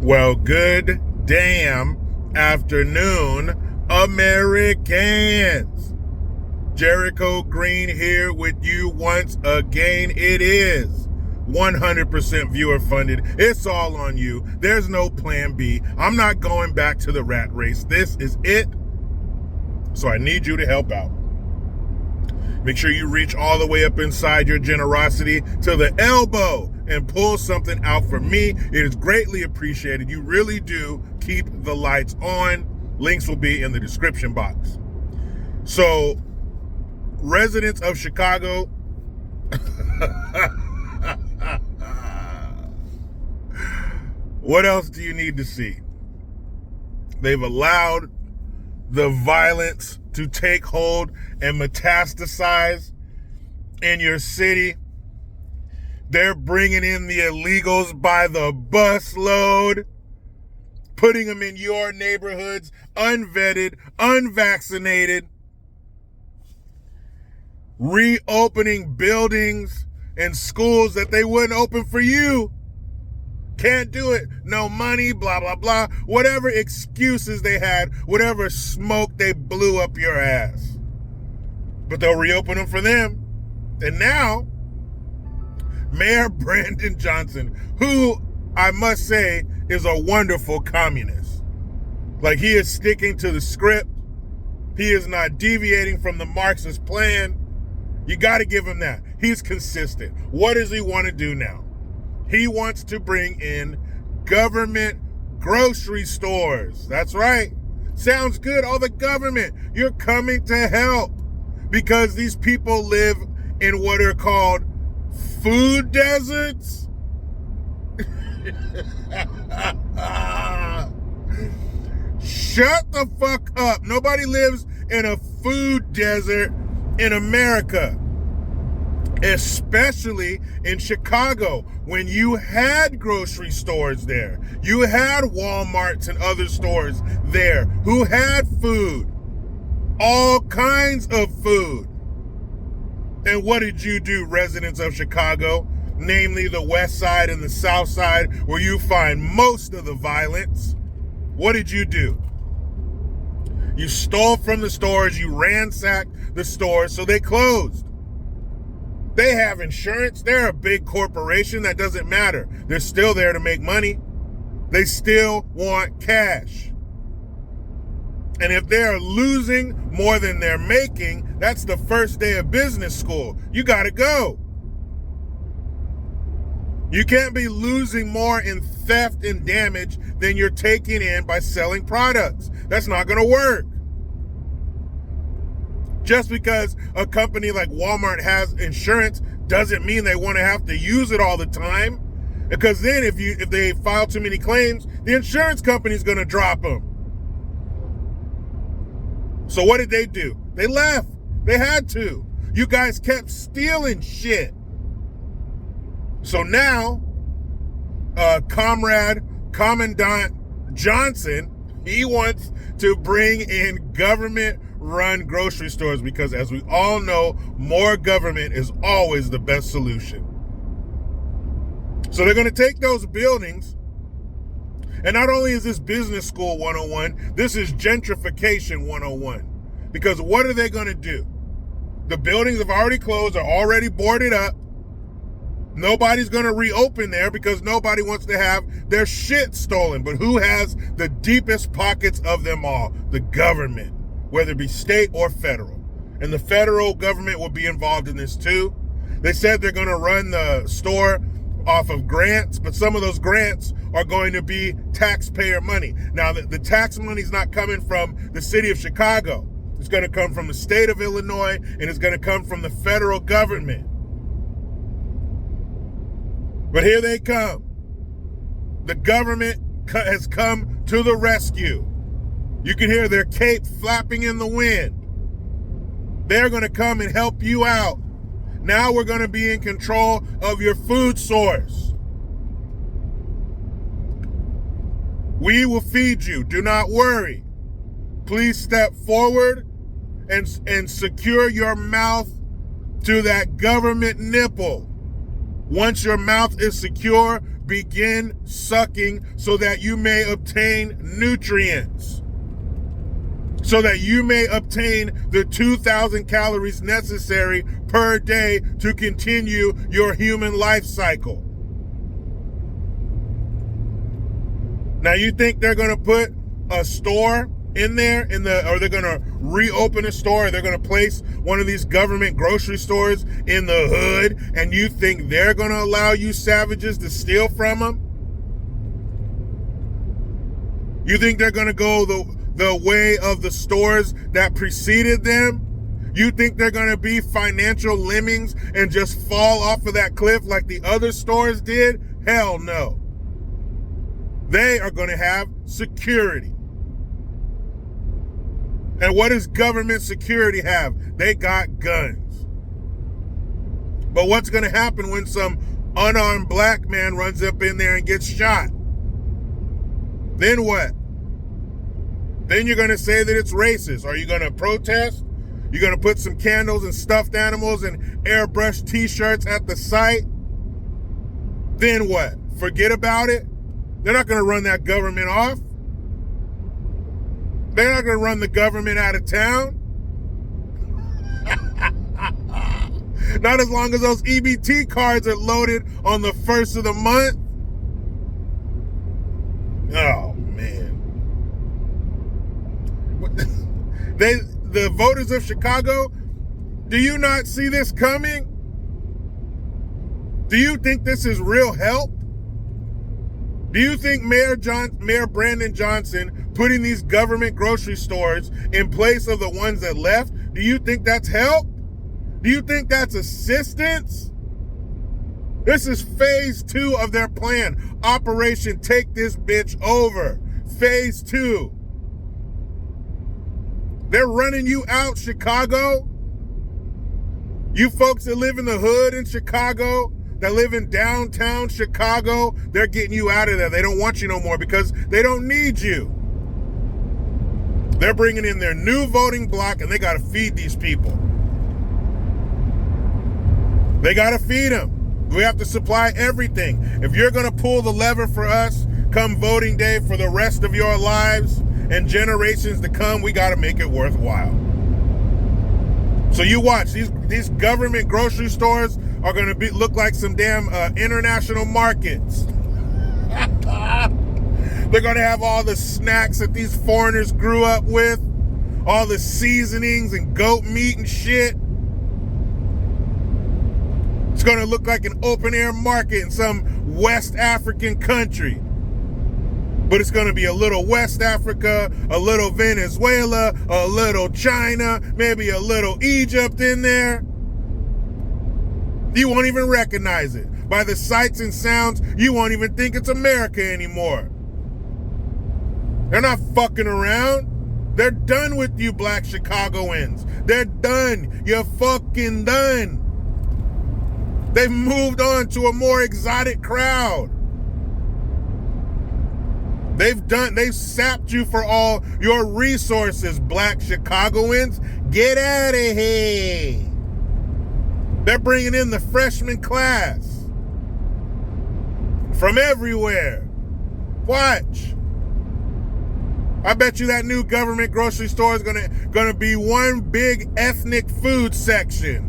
Well, good damn afternoon, Americans. Jericho Green here with you once again. It is 100% viewer funded. It's all on you. There's no plan B. I'm not going back to the rat race. This is it. So I need you to help out. Make sure you reach all the way up inside your generosity to the elbow and pull something out for me. It is greatly appreciated. You really do keep the lights on. Links will be in the description box. So, residents of Chicago, what else do you need to see? They've allowed the violence to take hold and metastasize in your city. They're bringing in the illegals by the busload, putting them in your neighborhoods, unvetted, unvaccinated, reopening buildings and schools that they wouldn't open for you. Can't do it. No money, blah, blah, blah. Whatever excuses they had, whatever smoke they blew up your ass. But they'll reopen them for them. And now, Mayor Brandon Johnson, who I must say is a wonderful communist. Like, he is sticking to the script. He is not deviating from the Marxist plan. You got to give him that. He's consistent. What does he want to do now? He wants to bring in government grocery stores. That's right. Sounds good. Oh, the government, you're coming to help because these people live in what are called food deserts. Shut the fuck up. Nobody lives in a food desert in America. Especially in Chicago, when you had grocery stores there. You had Walmarts and other stores there who had food. All kinds of food. And what did you do, residents of Chicago? Namely the West Side and the South Side, where you find most of the violence. What did you do? You stole from the stores, you ransacked the stores, so they closed. They have insurance. They're a big corporation. That doesn't matter. They're still there to make money. They still want cash. And if they're losing more than they're making, that's the first day of business school. You got to go. You can't be losing more in theft and damage than you're taking in by selling products. That's not going to work. Just because a company like Walmart has insurance doesn't mean they want to have to use it all the time. Because then if they file too many claims, the insurance company's going to drop them. So what did they do? They left. They had to. You guys kept stealing shit. So now, Commandant Johnson, he wants to bring in government-run grocery stores because, as we all know, more government is always the best solution. So they're going to take those buildings, and not only is this business school 101, this is gentrification 101. Because what are they going to do? The buildings have already closed, are already boarded up. Nobody's going to reopen there because nobody wants to have their shit stolen. But who has the deepest pockets of them all? The government, whether it be state or federal. And the federal government will be involved in this too. They said they're going to run the store off of grants, but some of those grants are going to be taxpayer money. Now, the tax money is not coming from the city of Chicago. It's going to come from the state of Illinois, and it's going to come from the federal government. But here they come. The government has come to the rescue. You can hear their cape flapping in the wind. They're going to come and help you out. Now we're going to be in control of your food source. We will feed you. Do not worry. Please step forward and secure your mouth to that government nipple. Once your mouth is secure, begin sucking so that you may obtain nutrients, so that you may obtain the 2,000 calories necessary per day to continue your human life cycle. Now, you think they're going to put a store in there, or they're going to reopen a store, or they're going to place one of these government grocery stores in the hood, and you think they're going to allow you savages to steal from them? You think they're going to go the way of the stores that preceded them? You think they're going to be financial lemmings and just fall off of that cliff like the other stores did? Hell no. They are going to have security. And what does government security have? They got guns. But what's going to happen when some unarmed black man runs up in there and gets shot? Then what? Then you're going to say that it's racist. Are you going to protest? You're going to put some candles and stuffed animals and airbrush t-shirts at the site? Then what? Forget about it? They're not going to run that government off. They're not going to run the government out of town. Not as long as those EBT cards are loaded on the first of the month. Oh, man. The voters of Chicago, do you not see this coming? Do you think this is real help? Do you think Mayor Brandon Johnson putting these government grocery stores in place of the ones that left, do you think that's help? Do you think that's assistance? This is phase 2 of their plan. Operation Take This Bitch Over. Phase 2. They're running you out, Chicago. You folks that live in the hood in Chicago, that live in downtown Chicago, they're getting you out of there. They don't want you no more because they don't need you. They're bringing in their new voting bloc, and they got to feed these people. They got to feed them. We have to supply everything. If you're going to pull the lever for us come voting day for the rest of your lives and generations to come, we got to make it worthwhile. So you watch, these government grocery stores are going to look like some damn international markets. They're going to have all the snacks that these foreigners grew up with, all the seasonings and goat meat and shit. It's going to look like an open air market in some West African country. But it's going to be a little West Africa, a little Venezuela, a little China, maybe a little Egypt in there. You won't even recognize it. By the sights and sounds, you won't even think it's America anymore. They're not fucking around. They're done with you, black Chicagoans. They're done. You're fucking done. They've moved on to a more exotic crowd. They've sapped you for all your resources, black Chicagoans. Get out of here. They're bringing in the freshman class from everywhere. Watch. I bet you that new government grocery store is gonna be one big ethnic food section.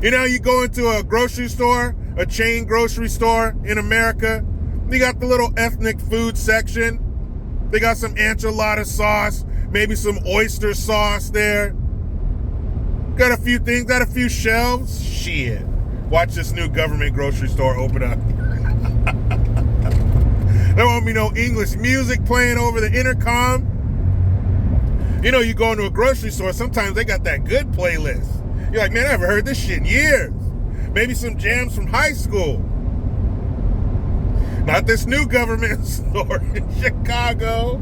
You know, you go into a grocery store, a chain grocery store in America, you got the little ethnic food section. They got some enchilada sauce, maybe some oyster sauce there. Got a few things, got a few shelves. Shit. Watch this new government grocery store open up. There won't be no English music playing over the intercom. You know, you go into a grocery store, sometimes they got that good playlist. You're like, man, I haven't heard this shit in years. Maybe some jams from high school. Not this new government store in Chicago.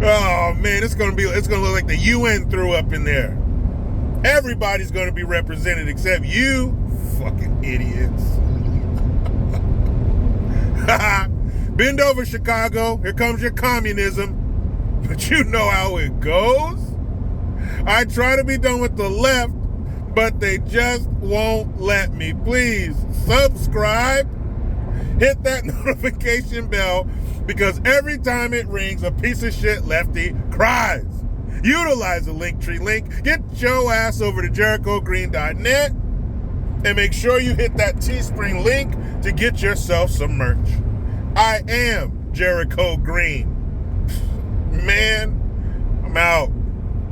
Oh man, it's gonna look like the UN threw up in there. Everybody's gonna be represented except you, fucking idiots. Bend over, Chicago. Here comes your communism. But you know how it goes. I try to be done with the left, but they just won't let me. Please subscribe, hit that notification bell, because every time it rings, a piece of shit lefty cries. Utilize the Linktree link. Get your ass over to JerichoGreen.net and make sure you hit that Teespring link to get yourself some merch. I am Jericho Green. Man, I'm out.